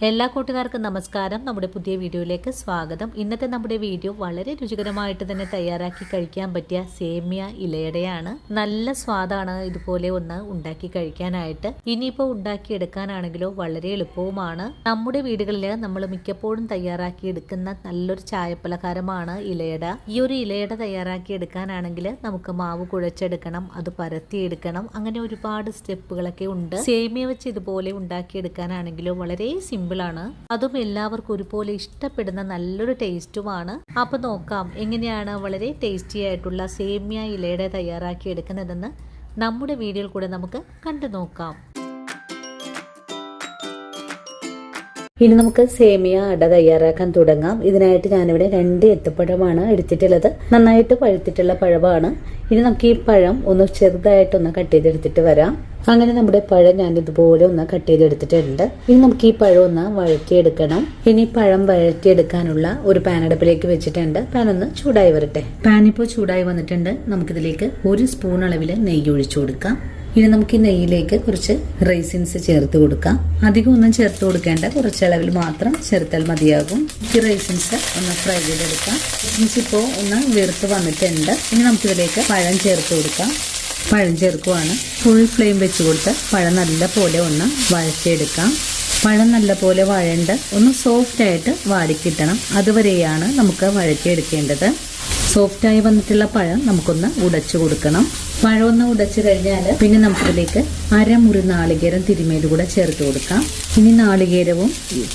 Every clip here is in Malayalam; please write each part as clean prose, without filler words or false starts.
എല്ലാ കൂട്ടുകാർക്കും നമസ്കാരം. നമ്മുടെ പുതിയ വീഡിയോയിലേക്ക് സ്വാഗതം. ഇന്നത്തെ നമ്മുടെ വീഡിയോ വളരെ രുചികരമായിട്ട് തന്നെ തയ്യാറാക്കി കഴിക്കാൻ പറ്റിയ സേമിയ ഇലയടയാണ്. നല്ല സ്വാദാണ് ഇതുപോലെ ഒന്ന് ഉണ്ടാക്കി കഴിക്കാനായിട്ട്. ഇനിയിപ്പോൾ ഉണ്ടാക്കിയെടുക്കാനാണെങ്കിലോ വളരെ എളുപ്പവുമാണ്. നമ്മുടെ വീടുകളിൽ നമ്മൾ മിക്കപ്പോഴും തയ്യാറാക്കി എടുക്കുന്ന നല്ലൊരു ചായപ്പലഹാരമാണ് ഇലയട. ഈ ഒരു ഇലയട തയ്യാറാക്കി എടുക്കാനാണെങ്കിൽ നമുക്ക് മാവ് കുഴച്ചെടുക്കണം, അത് പരത്തിയെടുക്കണം, അങ്ങനെ ഒരുപാട് സ്റ്റെപ്പുകളൊക്കെ ഉണ്ട്. സേമിയ വെച്ച് ഇതുപോലെ ഉണ്ടാക്കിയെടുക്കാനാണെങ്കിലോ വളരെ സിമ്പിൾ ആണ്. അതും എല്ലാവർക്കും ഒരുപോലെ ഇഷ്ടപ്പെടുന്ന നല്ലൊരു ടേസ്റ്റുമാണ്. അപ്പൊ നോക്കാം എങ്ങനെയാണ് വളരെ ടേസ്റ്റി ആയിട്ടുള്ള സേമിയ ഇലയുടെ തയ്യാറാക്കി എടുക്കുന്നതെന്ന് നമ്മുടെ വീഡിയോയിൽ കൂടെ നമുക്ക് കണ്ടു നോക്കാം. ഇനി നമുക്ക് സേമിയ അട തയ്യാറാക്കാൻ തുടങ്ങാം. ഇതിനായിട്ട് ഞാനിവിടെ 2 ഏത്തപ്പഴമാണ് എടുത്തിട്ടുള്ളത്. നന്നായിട്ട് പഴുത്തിട്ടുള്ള പഴമാണ്. ഇനി നമുക്ക് ഈ പഴം ഒന്ന് ചെറുതായിട്ടൊന്ന് കട്ട് ചെയ്തെടുത്തിട്ട് വരാം. അങ്ങനെ നമ്മുടെ പഴം ഞാൻ ഇതുപോലെ ഒന്ന് കട്ട് ചെയ്തെടുത്തിട്ടുണ്ട്. ഇനി നമുക്ക് ഈ പഴം ഒന്ന് വഴറ്റിയെടുക്കണം. ഇനി പഴം വഴറ്റിയെടുക്കാനുള്ള ഒരു പാൻ അടുപ്പിലേക്ക് വെച്ചിട്ടുണ്ട്. പാൻ ഒന്ന് ചൂടായി വരട്ടെ. പാൻ ഇപ്പോൾ ചൂടായി വന്നിട്ടുണ്ട്. നമുക്കിതിലേക്ക് 1 സ്പൂൺ അളവിൽ നെയ്യ് ഒഴിച്ചു കൊടുക്കാം. ഇനി നമുക്ക് ഈ നെയ്യിലേക്ക് കുറച്ച് റൈസിൻസ് ചേർത്ത് കൊടുക്കാം. അധികം ഒന്നും ചേർത്ത് കൊടുക്കേണ്ട, കുറച്ച് അളവിൽ മാത്രം ചേർത്താൽ മതിയാകും. ഈ റൈസിൻസ് ഒന്ന് ഫ്രൈ ചെയ്തെടുക്കാം. റൈസിൻസ് ഇപ്പോൾ ഒന്ന് വീർത്ത് വന്നിട്ടുണ്ട്. ഇനി നമുക്കിതിലേക്ക് പഴം ചേർത്ത് കൊടുക്കാം. പഴം ചേർക്കുവാണ്. ഫുൾ ഫ്ലെയിം വെച്ച് കൊടുത്ത് പഴം നല്ല പോലെ ഒന്ന് വഴറ്റിയെടുക്കാം. പഴം നല്ല പോലെ വഴണ്ട് ഒന്ന് സോഫ്റ്റ് ആയിട്ട് വാടിക്കിട്ടണം. അതുവരെയാണ് നമുക്ക് വഴറ്റിയെടുക്കേണ്ടത്. സോഫ്റ്റായി വന്നിട്ടുള്ള പഴം നമുക്കൊന്ന് ഉടച്ചു കൊടുക്കണം. പഴം ഒന്ന് ഉടച്ചു കഴിഞ്ഞാൽ പിന്നെ നമുക്കിതിലേക്ക് അരമുറി നാളികേരം തിരുമേൽ കൂടെ ചേർത്ത് കൊടുക്കാം. ഇനി നാളികേരവും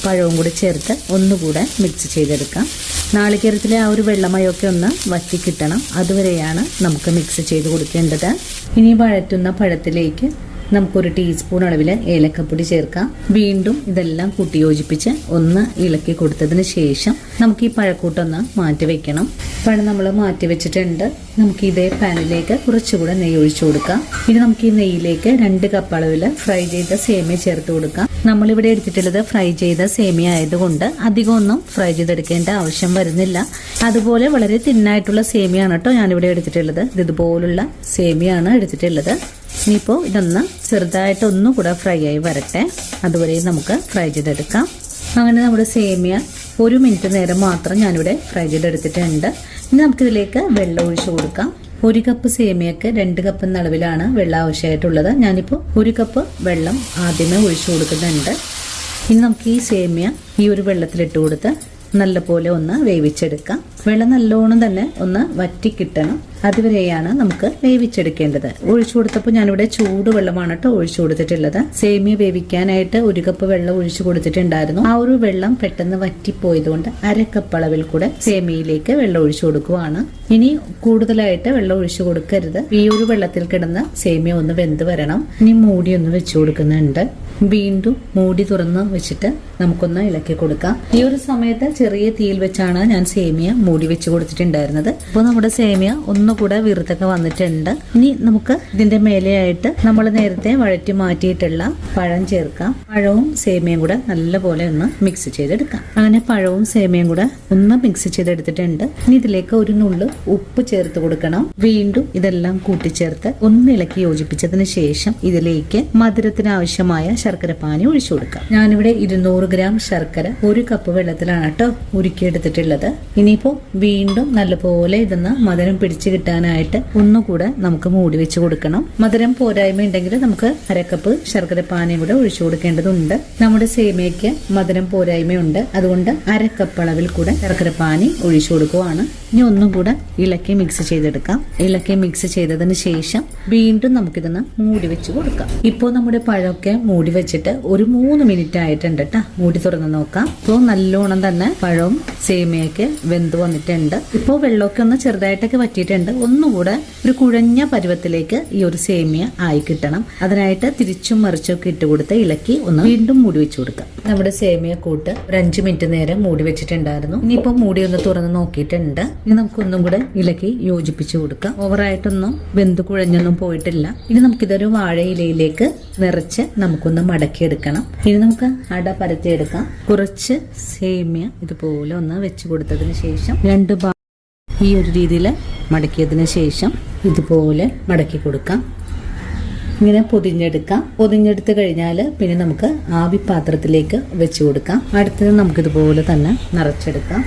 പഴവും കൂടി ചേർത്ത് ഒന്നുകൂടെ മിക്സ് ചെയ്തെടുക്കാം. നാളികേരത്തിലെ ആ ഒരു വെള്ളമയൊക്കെ ഒന്ന് വറ്റിക്കിട്ടണം. അതുവരെയാണ് നമുക്ക് മിക്സ് ചെയ്ത് കൊടുക്കേണ്ടത്. ഇനി വഴറ്റുന്ന പഴത്തിലേക്ക് നമുക്കൊരു ടീസ്പൂൺ അളവിൽ ഏലക്കപ്പൊടി ചേർക്കാം. വീണ്ടും ഇതെല്ലാം കൂട്ടി യോജിപ്പിച്ച് ഒന്ന് ഇളക്കി കൊടുത്തതിന് ശേഷം നമുക്ക് ഈ പഴക്കൂട്ടൊന്ന് മാറ്റി വെക്കണം. പഴം നമ്മൾ മാറ്റി വെച്ചിട്ടുണ്ട്. നമുക്ക് ഇതേ പാനിലേക്ക് കുറച്ചുകൂടെ നെയ്യ് ഒഴിച്ചു കൊടുക്കാം. ഇനി നമുക്ക് ഈ നെയ്യിലേക്ക് 2 കപ്പ് അളവിൽ ഫ്രൈ ചെയ്ത സേമിയ ചേർത്ത് കൊടുക്കാം. നമ്മളിവിടെ എടുത്തിട്ടുള്ളത് ഫ്രൈ ചെയ്ത സേമിയ ആയതുകൊണ്ട് അധികം ഒന്നും ഫ്രൈ ചെയ്തെടുക്കേണ്ട ആവശ്യം വരുന്നില്ല. അതുപോലെ വളരെ തിന്നായിട്ടുള്ള സേമിയാണ് കേട്ടോ ഞാനിവിടെ എടുത്തിട്ടുള്ളത്. ഇതുപോലുള്ള സേമിയാണ് എടുത്തിട്ടുള്ളത്. ഇനിയിപ്പോൾ ഇതൊന്ന് ചെറുതായിട്ട് ഒന്നുകൂടെ ഫ്രൈ ആയി വരട്ടെ. അതുവരെ നമുക്ക് ഫ്രൈ ചെയ്തെടുക്കാം. അങ്ങനെ നമ്മുടെ സേമിയ 1 മിനിറ്റ് നേരം മാത്രം ഞാനിവിടെ ഫ്രൈ ചെയ്തെടുത്തിട്ടുണ്ട്. ഇനി നമുക്കിതിലേക്ക് വെള്ളം ഒഴിച്ചു കൊടുക്കാം. 1 കപ്പ് സേമിയക്ക് 2 കപ്പ് എന്ന അളവിലാണ് വെള്ളം ആവശ്യമായിട്ടുള്ളത്. ഞാനിപ്പോൾ 1 കപ്പ് വെള്ളം ആദ്യമേ ഒഴിച്ചു കൊടുക്കുന്നുണ്ട്. ഇനി നമുക്ക് ഈ സേമിയ ഈ ഒരു വെള്ളത്തിലിട്ട് കൊടുത്ത് നല്ലപോലെ ഒന്ന് വേവിച്ചെടുക്കാം. വെള്ളം നല്ലോണം തന്നെ ഒന്ന് വറ്റിക്കിട്ടണം. അതുവരെയാണ് നമുക്ക് വേവിച്ചെടുക്കേണ്ടത്. ഒഴിച്ചു കൊടുത്തപ്പോൾ ഞാനിവിടെ ചൂടുവെള്ളമാണ് കേട്ടോ ഒഴിച്ചു കൊടുത്തിട്ടുള്ളത്. സേമിയ വേവിക്കാനായിട്ട് 1 കപ്പ് വെള്ളം ഒഴിച്ചു കൊടുത്തിട്ടുണ്ടായിരുന്നു. ആ ഒരു വെള്ളം പെട്ടെന്ന് വറ്റിപ്പോയതുകൊണ്ട് 1/2 കപ്പ് അളവിൽ കൂടെ സേമിയയിലേക്ക് വെള്ളം ഒഴിച്ചു കൊടുക്കുവാണ്. ഇനി കൂടുതലായിട്ട് വെള്ളം ഒഴിച്ചു കൊടുക്കരുത്. ഈ ഒരു വെള്ളത്തിൽ കിടന്ന സേമിയ ഒന്ന് വെന്ത് വരണം. ഇനി മൂടി ഒന്ന് വെച്ചു കൊടുക്കുന്നുണ്ട്. വീണ്ടും മൂടി തുറന്ന് വെച്ചിട്ട് നമുക്കൊന്ന് ഇളക്കി കൊടുക്കാം. ഈ ഒരു സമയത്ത് ചെറിയ തീയിൽ വെച്ചാണ് ഞാൻ സേമിയ മൂടി വെച്ച് കൊടുത്തിട്ടുണ്ടായിരുന്നത്. അപ്പോൾ നമ്മുടെ സേമിയ ഒന്നുകൂടെ വീർത്തൊക്കെ വന്നിട്ടുണ്ട്. ഇനി നമുക്ക് ഇതിന്റെ മേലെയായിട്ട് നമ്മൾ നേരത്തെ വഴറ്റി മാറ്റിയിട്ടുള്ള പഴം ചേർക്കാം. പഴവും സേമിയയും കൂടെ നല്ലപോലെ ഒന്ന് മിക്സ് ചെയ്തെടുക്കാം. അങ്ങനെ പഴവും സേമിയയും കൂടെ ഒന്ന് മിക്സ് ചെയ്തെടുത്തിട്ടുണ്ട്. ഇനി ഇതിലേക്ക് ഒരു നുള്ളു ഉപ്പ് ചേർത്ത് കൊടുക്കണം. വീണ്ടും ഇതെല്ലാം കൂട്ടിച്ചേർത്ത് ഒന്ന് ഇളക്കി യോജിപ്പിച്ചതിന് ശേഷം ഇതിലേക്ക് മധുരത്തിന് ആവശ്യമായ ശർക്കര പാനി ഒഴിച്ചു കൊടുക്കാം. ഞാനിവിടെ 200 ഗ്രാം ശർക്കര 1 കപ്പ് വെള്ളത്തിലാണ് കേട്ടോ ഉരുക്കിയെടുത്തിട്ടുള്ളത്. ഇനിയിപ്പോ വീണ്ടും നല്ലപോലെ ഇതൊന്ന് മധുരം പിടിച്ചു കിട്ടാനായിട്ട് ഒന്നുകൂടെ നമുക്ക് മൂടി വെച്ച് കൊടുക്കണം. മധുരം പോരായ്മ ഉണ്ടെങ്കിൽ നമുക്ക് 1/2 കപ്പ് ശർക്കര പാനിയും കൂടെ ഒഴിച്ചു കൊടുക്കേണ്ടതുണ്ട്. നമ്മുടെ സേമിയയ്ക്ക് മധുരം പോരായ്മയുണ്ട്. അതുകൊണ്ട് 1/2 കപ്പ് അളവിൽ കൂടെ ശർക്കര പാനി ഒഴിച്ചു കൊടുക്കുവാണ്. ഇനി ഒന്നും കൂടെ ഇളക്കി മിക്സ് ചെയ്തെടുക്കാം. ഇളക്കി മിക്സ് ചെയ്തതിന് ശേഷം വീണ്ടും നമുക്കിതൊന്ന് മൂടി വെച്ച് കൊടുക്കാം. ഇപ്പോൾ നമ്മുടെ പഴമൊക്കെ മൂടി വെച്ചിട്ട് ഒരു 3 മിനിറ്റ് ആയിട്ടുണ്ട് കേട്ടോ. മൂടി തുറന്ന് നോക്കാം. ഇപ്പോൾ നല്ലോണം തന്നെ പഴവും സേമിയൊക്കെ വെന്ത് വന്നിട്ടുണ്ട്. ഇപ്പോൾ വെള്ളമൊക്കെ ഒന്ന് ചെറുതായിട്ടൊക്കെ വറ്റിയിട്ടുണ്ട്. ഒന്നുകൂടെ ഒരു കുഴഞ്ഞ പരുവത്തിലേക്ക് ഈ ഒരു സേമിയ ആയി കിട്ടണം. അതിനായിട്ട് തിരിച്ചും മറിച്ചൊക്കെ ഇട്ട് കൊടുത്ത് ഇളക്കി ഒന്ന് വീണ്ടും മൂടി വെച്ച് കൊടുക്കാം. നമ്മുടെ സേമിയ കൂട്ട് ഒരു 5 മിനിറ്റ് നേരം മൂടി വെച്ചിട്ടുണ്ടായിരുന്നു. ഇനിയിപ്പോൾ മൂടി ഒന്ന് തുറന്ന് നോക്കിയിട്ടുണ്ട്. ഇനി നമുക്കൊന്നും കൂടെ ഇളക്കി യോജിപ്പിച്ചു കൊടുക്കാം. ഓവറായിട്ടൊന്നും വെന്ത് കുഴഞ്ഞൊന്നും പോയിട്ടില്ല. ഇനി നമുക്കിതൊരു വാഴയിലയിലേക്ക് നിറച്ച് നമുക്കൊന്ന് മടക്കിയെടുക്കണം. ഇനി നമുക്ക് അട പരത്തിയെടുക്കാം. കുറച്ച് സേമിയ ഇതുപോലെ ഒന്ന് വെച്ച് കൊടുത്തതിന് ശേഷം 2 ഈ ഒരു രീതിയിൽ മടക്കിയതിന് ശേഷം ഇതുപോലെ മടക്കി കൊടുക്കാം. ഇങ്ങനെ പൊതിഞ്ഞെടുക്കാം. പൊതിഞ്ഞെടുത്ത് കഴിഞ്ഞാൽ പിന്നെ നമുക്ക് ആവി പാത്രത്തിലേക്ക് വെച്ച് കൊടുക്കാം. അടുത്തത് നമുക്കിതുപോലെ തന്നെ നിറച്ചെടുക്കാം.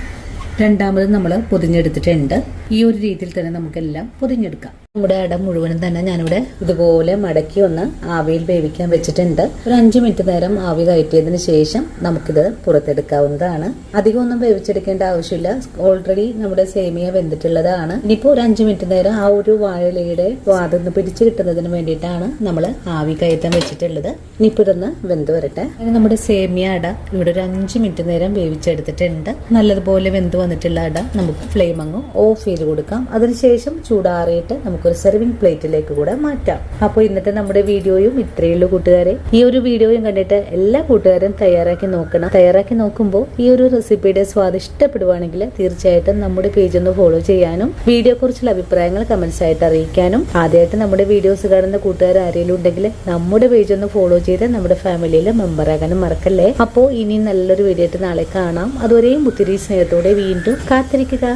രണ്ടാമത് നമ്മൾ പൊതിഞ്ഞെടുത്തിട്ടുണ്ട്. ഈ ഒരു രീതിയിൽ തന്നെ നമുക്കെല്ലാം പൊതിഞ്ഞെടുക്കാം. നമ്മുടെ അട മുഴുവനും തന്നെ ഞാനിവിടെ ഇതുപോലെ മടക്കി ഒന്ന് ആവിയിൽ വേവിക്കാൻ വെച്ചിട്ടുണ്ട്. ഒരു 5 മിനിറ്റ് നേരം ആവി കയറ്റിയതിന് ശേഷം നമുക്കിത് പുറത്തെടുക്കാവുന്നതാണ്. അധികം ഒന്നും വേവിച്ചെടുക്കേണ്ട ആവശ്യമില്ല. ഓൾറെഡി നമ്മുടെ സേമിയ വെന്തിട്ടുള്ളതാണ്. ഇനിയിപ്പോൾ ഒരു 5 മിനിറ്റ് നേരം ആ ഒരു വാഴയിലയുടെ വാതൊന്ന് പിടിച്ചു കിട്ടുന്നതിന് വേണ്ടിയിട്ടാണ് നമ്മൾ ആവി കയറ്റാൻ വെച്ചിട്ടുള്ളത്. ഇനിയിപ്പോൾ ഇതൊന്ന് വെന്ത് വരട്ടെ. അങ്ങനെ നമ്മുടെ സേമിയ അട ഇവിടെ ഒരു 5 മിനിറ്റ് നേരം വേവിച്ചെടുത്തിട്ടുണ്ട്. നല്ലതുപോലെ വെന്ത് വന്നിട്ടുള്ള അട നമുക്ക് ഫ്ലെയിം അങ്ങ് ഓഫ് ചെയ്ത് കൊടുക്കാം. അതിനുശേഷം ചൂടാറിയിട്ട് നമുക്കൊരു സെർവിങ് പ്ലേറ്റിലേക്ക് കൂടെ മാറ്റാം. അപ്പോൾ ഇന്നത്തെ നമ്മുടെ വീഡിയോയും ഇത്രയേ ഉള്ളൂ കൂട്ടുകാരെ. ഈ ഒരു വീഡിയോയും കണ്ടിട്ട് എല്ലാ കൂട്ടുകാരും തയ്യാറാക്കി നോക്കണം. തയ്യാറാക്കി നോക്കുമ്പോൾ ഈ ഒരു റെസിപ്പിയുടെ സ്വാദ് ഇഷ്ടപ്പെടുവാണെങ്കിൽ തീർച്ചയായിട്ടും നമ്മുടെ പേജ് ഒന്ന് ഫോളോ ചെയ്യാനും വീഡിയോ കുറിച്ചുള്ള അഭിപ്രായങ്ങൾ കമന്റ്സ് ആയിട്ട് അറിയിക്കാനും, ആദ്യമായിട്ട് നമ്മുടെ വീഡിയോസ് കാണുന്ന കൂട്ടുകാർ ആരെങ്കിലും ഉണ്ടെങ്കിൽ നമ്മുടെ പേജ് ഒന്ന് ഫോളോ ചെയ്ത് നമ്മുടെ ഫാമിലിയിൽ മെമ്പർ ആകാനും മറക്കല്ലേ. അപ്പോൾ ഇനി നല്ലൊരു വീഡിയോ ആയിട്ട് നാളെ കാണാം. അതുവരെയും ഒത്തിരി സ്നേഹത്തോടെ വീണ്ടും കാത്തിരിക്കുക.